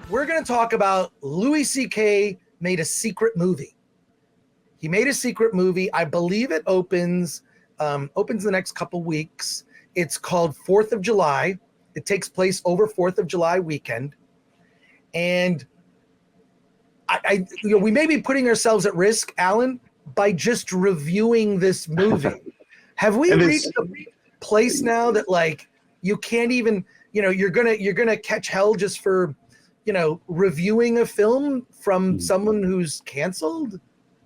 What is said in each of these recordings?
we're going to talk about Louis C.K. made a secret movie. He made a secret movie. I believe it opens the next couple weeks. It's called 4th of July. It takes place over 4th of July weekend. And we may be putting ourselves at risk, Alan, by just reviewing this movie. Have we reached a place now that like you can't even, you're gonna catch hell just for, reviewing a film from someone who's canceled?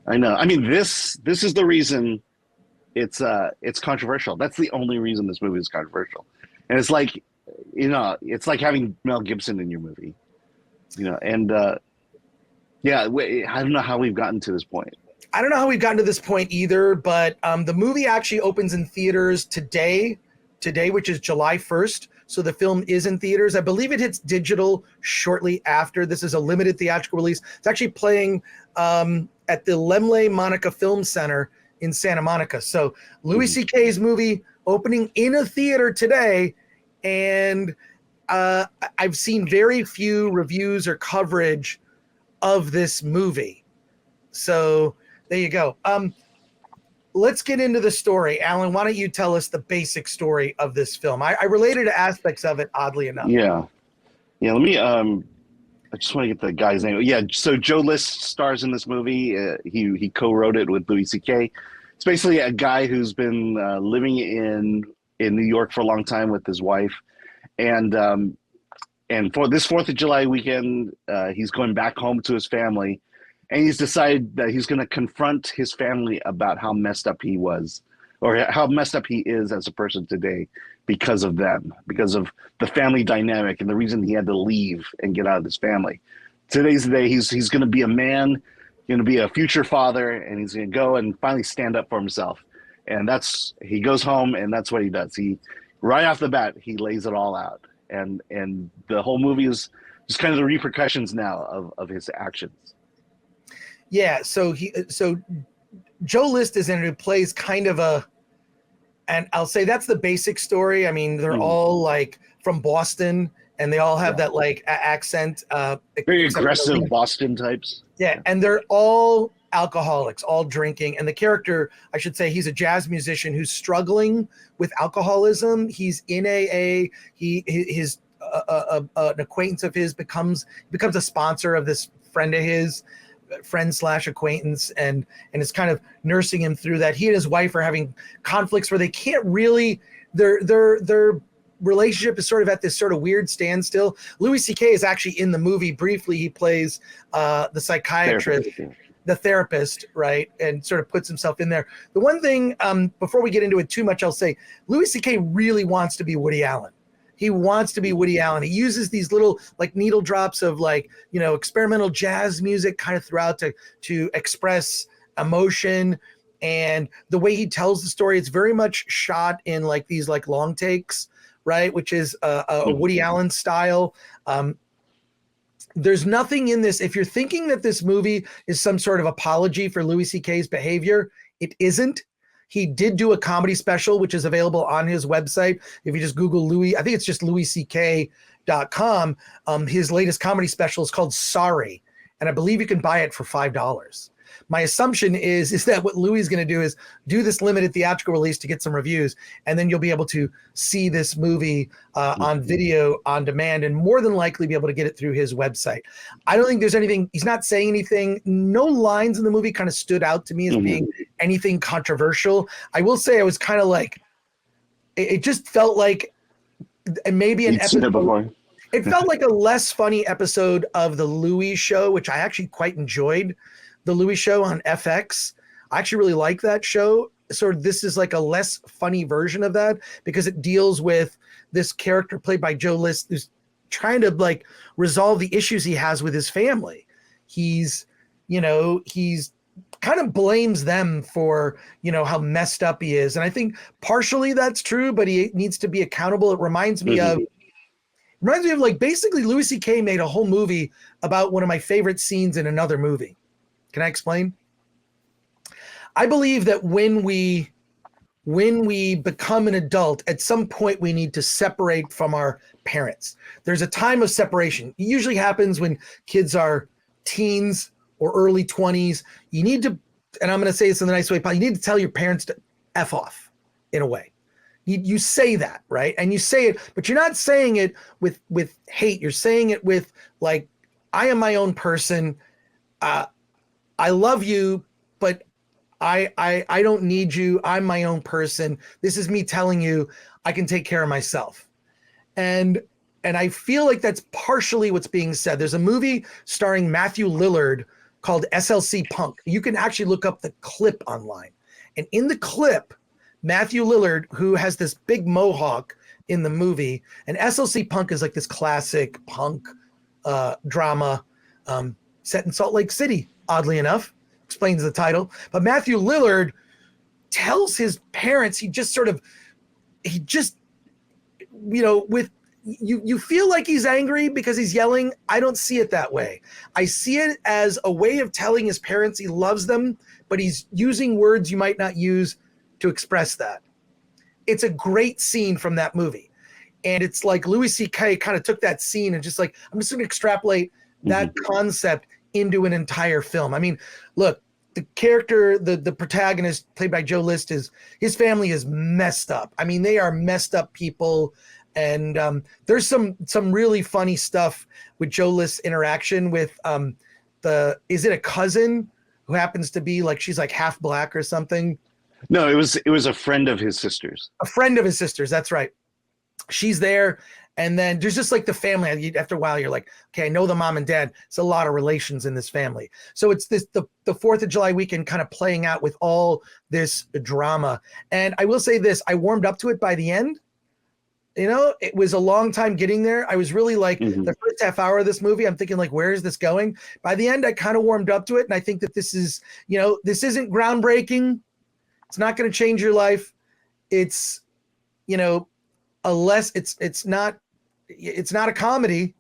I know. I mean, this is the reason it's controversial. That's the only reason this movie is controversial. And it's like, it's like having Mel Gibson in your movie, and I don't know how we've gotten to this point. I don't know how we've gotten to this point either, but the movie actually opens in theaters today, which is July 1st. So the film is in theaters. I believe it hits digital shortly after. This is a limited theatrical release. It's actually playing at the Lemley Monica Film Center in Santa Monica. So Louis C.K.'s movie opening in a theater today. And I've seen very few reviews or coverage of this movie. So there you go. Let's get into the story. Alan, why don't you tell us the basic story of this film? I related to aspects of it, oddly enough. Yeah. Let me, I just want to get the guy's name. Yeah. So Joe List stars in this movie. He co-wrote it with Louis C.K. It's basically a guy who's been living in New York for a long time with his wife. And for this 4th of July weekend, he's going back home to his family. And he's decided that he's going to confront his family about how messed up he was, or how messed up he is as a person today because of them, because of the family dynamic and the reason he had to leave and get out of his family. Today's the day he's going to be a man, going to be a future father, and he's going to go and finally stand up for himself. And he goes home, and that's what he does. Right off the bat, he lays it all out. And the whole movie is just kind of the repercussions now of his actions. Yeah, so Joe List is in it, who plays kind of and I'll say that's the basic story. I mean, they're all like from Boston, and they all have that like accent. Very aggressive Boston types. Yeah, and they're all alcoholics, all drinking. And the character, I should say, he's a jazz musician who's struggling with alcoholism. He's in AA. An acquaintance of his becomes a sponsor of this friend of his. Friend/acquaintance, and is kind of nursing him through that. He and his wife are having conflicts where they can't really, their relationship is sort of at this sort of weird standstill. Louis C.K. is actually in the movie briefly. He plays the psychiatrist, the therapist, right? And sort of puts himself in there. The one thing, before we get into it too much, I'll say Louis C.K. really wants to be Woody Allen. He wants to be Woody Allen. He uses these little like needle drops of like, experimental jazz music kind of throughout to express emotion. And the way he tells the story, it's very much shot in like these like long takes, right? Which is a Woody Allen style. There's nothing in this. If you're thinking that this movie is some sort of apology for Louis C.K.'s behavior, it isn't. He did do a comedy special, which is available on his website. If you just Google Louis, I think it's just louisck.com. His latest comedy special is called Sorry. And I believe you can buy it for $5. My assumption is that what Louis is going to do is do this limited theatrical release to get some reviews. And then you'll be able to see this movie on video on demand, and more than likely be able to get it through his website. I don't think there's anything, he's not saying anything. No lines in the movie kind of stood out to me as being anything controversial. I will say I was kind of like, it just felt like maybe an episode. It felt like a less funny episode of the Louis Show, which I actually quite enjoyed. The Louis Show on FX. I actually really like that show. So this is like a less funny version of that because it deals with this character played by Joe List who's trying to like resolve the issues he has with his family. He's kind of blames them for, how messed up he is. And I think partially that's true, but he needs to be accountable. It reminds me of like basically Louis C.K. made a whole movie about one of my favorite scenes in another movie. Can I explain? I believe that when we when we become an adult, at some point we need to separate from our parents. There's a time of separation. It usually happens when kids are teens or early 20s. You need to, and I'm going to say this in the nice way, Paul, you need to tell your parents to F off in a way. You say that, right? And you say it, but you're not saying it with hate. You're saying it with like, I am my own person. I love you, but I don't need you. I'm my own person. This is me telling you I can take care of myself. And I feel like that's partially what's being said. There's a movie starring Matthew Lillard called SLC Punk. You can actually look up the clip online. And in the clip, Matthew Lillard, who has this big mohawk in the movie, and SLC Punk is like this classic punk drama set in Salt Lake City, oddly enough, explains the title. But Matthew Lillard tells his parents, with you feel like he's angry because he's yelling. I don't see it that way. I see it as a way of telling his parents he loves them, but he's using words you might not use to express that. It's a great scene from that movie. And it's like Louis C.K. kind of took that scene and just like, I'm just going to extrapolate that concept into an entire film. I mean, look, the character, the protagonist played by Joe List, his family is messed up. I mean, they are messed up people. And there's some really funny stuff with Joe List's interaction with is it a cousin who happens to be like, she's like half black or something? No, it was a friend of his sister's. A friend of his sister's, that's right. She's there, and then there's just like the family. After a while, you're like, okay, I know the mom and dad. It's a lot of relations in this family. So it's the 4th of July weekend kind of playing out with all this drama. And I will say this, I warmed up to it by the end. You know, it was a long time getting there. I was really like the first half hour of this movie, I'm thinking like, where is this going? By the end, I kind of warmed up to it. And I think that this is, this isn't groundbreaking. It's not going to change your life. It's, it's not a comedy.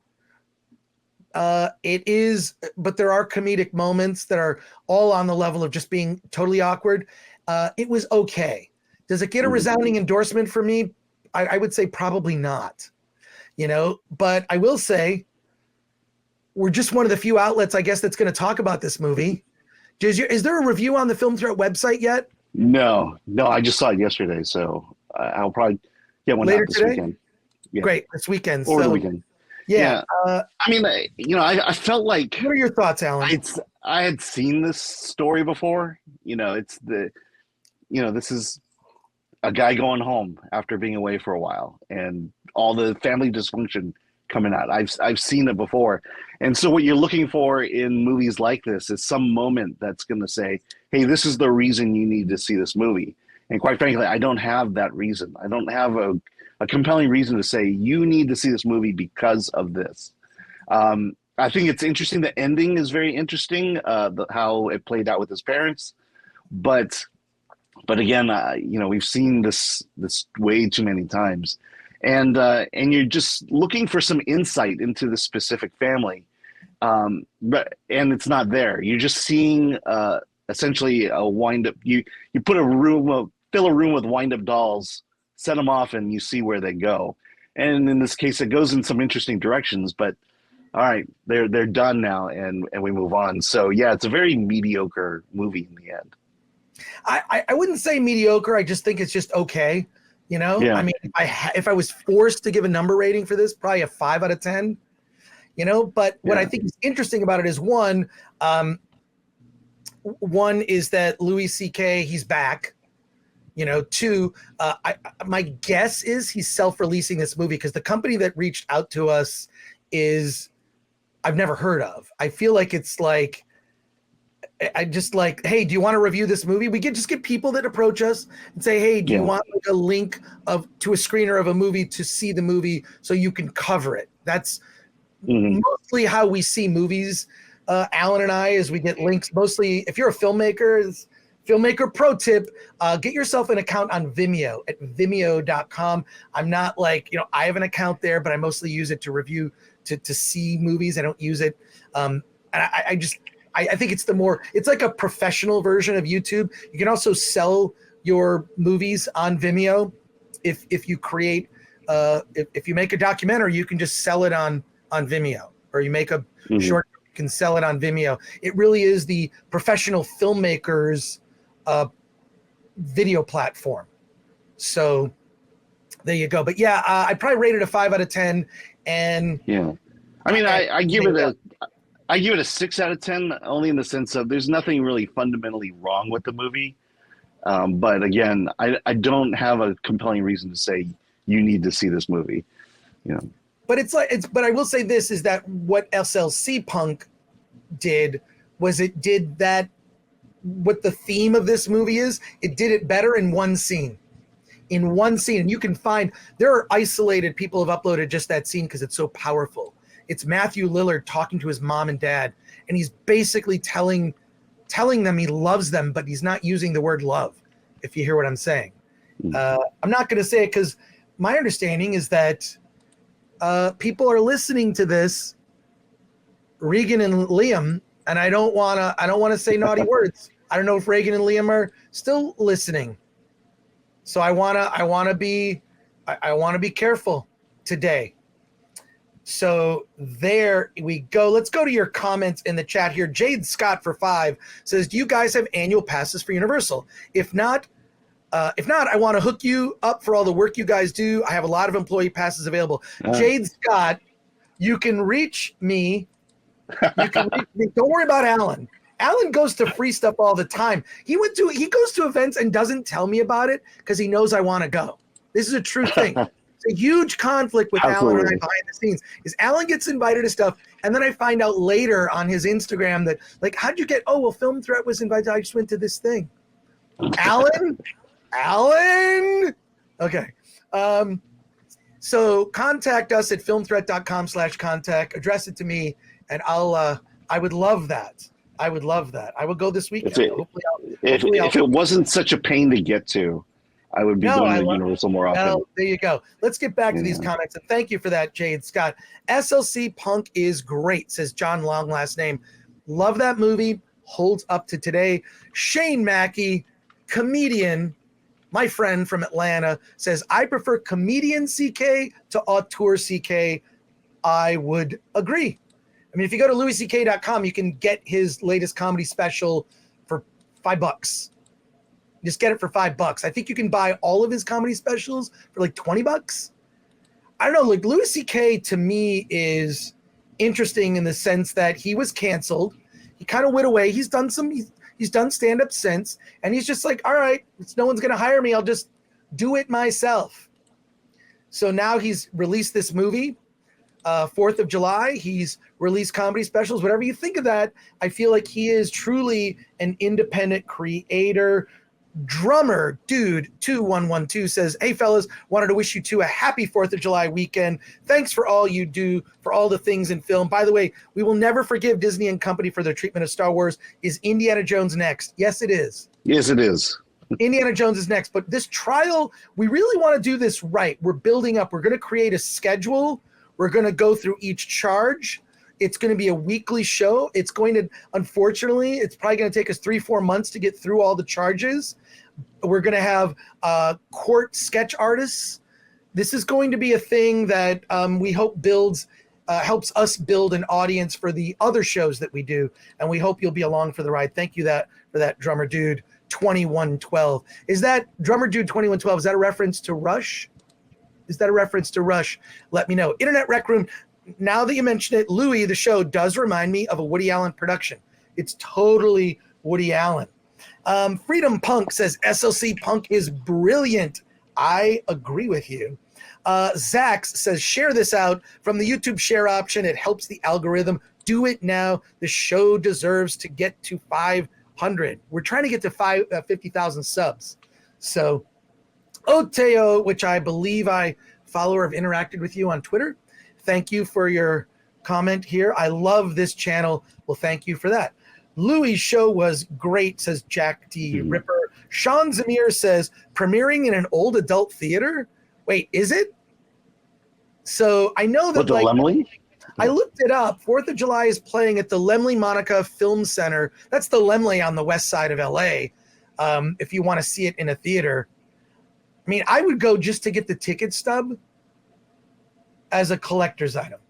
It is, but there are comedic moments that are all on the level of just being totally awkward. It was okay. Does it get a resounding endorsement from me? I would say probably not, but I will say we're just one of the few outlets, I guess, that's going to talk about this movie. Is there a review on the Film Threat website yet? No, I just saw it yesterday, so I'll probably get one later out this today? weekend. Yeah. Great, this weekend. Or the weekend. Yeah. I mean, I felt like. What are your thoughts, Alan? I had seen this story before. This is a guy going home after being away for a while, and all the family dysfunction coming out. I've seen it before. And so what you're looking for in movies like this is some moment that's going to say, hey, this is the reason you need to see this movie. And quite frankly, I don't have that reason. I don't have a compelling reason to say you need to see this movie because of this. I think it's interesting. The ending is very interesting, how it played out with his parents. But again, we've seen this way too many times. And you're just looking for some insight into the specific family. And it's not there. You're just seeing essentially a wind-up. You put fill a room with wind-up dolls, set them off, and you see where they go. And in this case, it goes in some interesting directions. But all right, they're done now, and we move on. So yeah, it's a very mediocre movie in the end. I wouldn't say mediocre. I just think it's just okay. Yeah. I mean, if I was forced to give a number rating for this, probably a 5 out of 10. But what I think is interesting about it is one is that Louis C.K. he's back. Two, my guess is he's self-releasing this movie because the company that reached out to us I've never heard of. I feel like it's like. I just like, hey, do you want to review this movie? We can just get people that approach us and say, hey, do you want like a link to a screener of a movie to see the movie so you can cover it? That's mostly how we see movies. Alan and I, as we get links, mostly if you're a filmmaker pro tip, get yourself an account on Vimeo at vimeo.com. I'm not like, I have an account there, but I mostly use it to review, to see movies. I don't use it. And I think it's it's like a professional version of YouTube. You can also sell your movies on Vimeo. If you create, if you make a documentary, you can just sell it on Vimeo, or you make a short, you can sell it on Vimeo. It really is the professional filmmakers video platform. So there you go. But yeah, I probably rated a 5 out of 10. And yeah, I mean, I give it a 6 out of 10, only in the sense of there's nothing really fundamentally wrong with the movie. But again, I don't have a compelling reason to say you need to see this movie. You know. But I will say this is that what SLC Punk did was it did that what the theme of this movie is, it did it better in one scene. And you can find there are isolated people have uploaded just that scene because it's so powerful. It's Matthew Lillard talking to his mom and dad, and he's basically telling them he loves them, but he's not using the word love, if you hear what I'm saying. I'm not going to say it because my understanding is that people are listening to this, Regan and Liam, and I don't want to say naughty words. I don't know if Regan and Liam are still listening. So I want to be careful today. So there we go. Let's go to your comments in the chat here. Jade Scott for 5 says, do you guys have annual passes for Universal? If not, I want to hook you up for all the work you guys do. I have a lot of employee passes available. Jade Scott, you can reach me. Don't worry about Alan. Alan goes to free stuff all the time. He goes to events and doesn't tell me about it because he knows I want to go. This is a true thing. It's a huge conflict with Alan and I behind the scenes. Is Alan gets invited to stuff, and then I find out later on his Instagram that, like, how'd you get? Oh, well, Film Threat was invited. I just went to this thing. Alan. Okay. So contact us at filmthreat.com/contact. Address it to me, and I would love that. I would go this weekend. If it wasn't such a pain to get to, I would be going to Universal more often. No, there you go. Let's get back to these comments, and thank you for that, Jade Scott. SLC Punk is great, says John Long, last name. Love that movie. Holds up to today. Shane Mackey, comedian, my friend from Atlanta, says, I prefer comedian CK to auteur CK. I would agree. I mean, if you go to louisck.com, you can get his latest comedy special for $5. Just get it for $5. I think you can buy all of his comedy specials for like $20. I don't know. Like, Louis C.K. to me is interesting in the sense that he was canceled. He kind of went away. He's done stand-up since, and he's just like, all right, no one's going to hire me. I'll just do it myself. So now he's released this movie. 4th of July, he's released comedy specials. Whatever you think of that, I feel like he is truly an independent creator. Drummer Dude 2112 says, hey fellas, wanted to wish you two a happy 4th of July weekend. Thanks for all you do for all the things in film. By the way, we will never forgive Disney and company for their treatment of Star Wars. Is Indiana Jones next? Yes, it is. Yes, it is. Indiana Jones is next. But this trial, we really want to do this right. We're building up. We're going to create a schedule. We're going to go through each charge. It's going to be a weekly show. It's going to, unfortunately, it's probably going to take us 3-4 months to get through all the charges. We're going to have court sketch artists. This is going to be a thing that we hope helps us build an audience for the other shows that we do. And we hope you'll be along for the ride. Thank you for that, Drummer Dude 2112. Is that Drummer Dude 2112? Is that a reference to Rush? Let me know. Internet Rec Room. Now that you mention it, Louis, the show does remind me of a Woody Allen production. It's totally Woody Allen. Freedom Punk says SLC Punk is brilliant. I agree with you. Zax says, share this out from the YouTube share option. It helps the algorithm. Do it now. The show deserves to get to 500. We're trying to get to 50,000 subs. So Oteo, which I believe I follow or have interacted with you on Twitter. Thank you for your comment here. I love this channel. Well, thank you for that. Louis' show was great, says Jack D. Ripper. Sean Zamir says, premiering in an old adult theater? Wait, is it? So I know that, the Lemley? I looked it up. 4th of July is playing at the Lemley Monica Film Center. That's the Lemley on the west side of LA. if you want to see it in a theater. I mean, I would go just to get the ticket stub as a collector's item.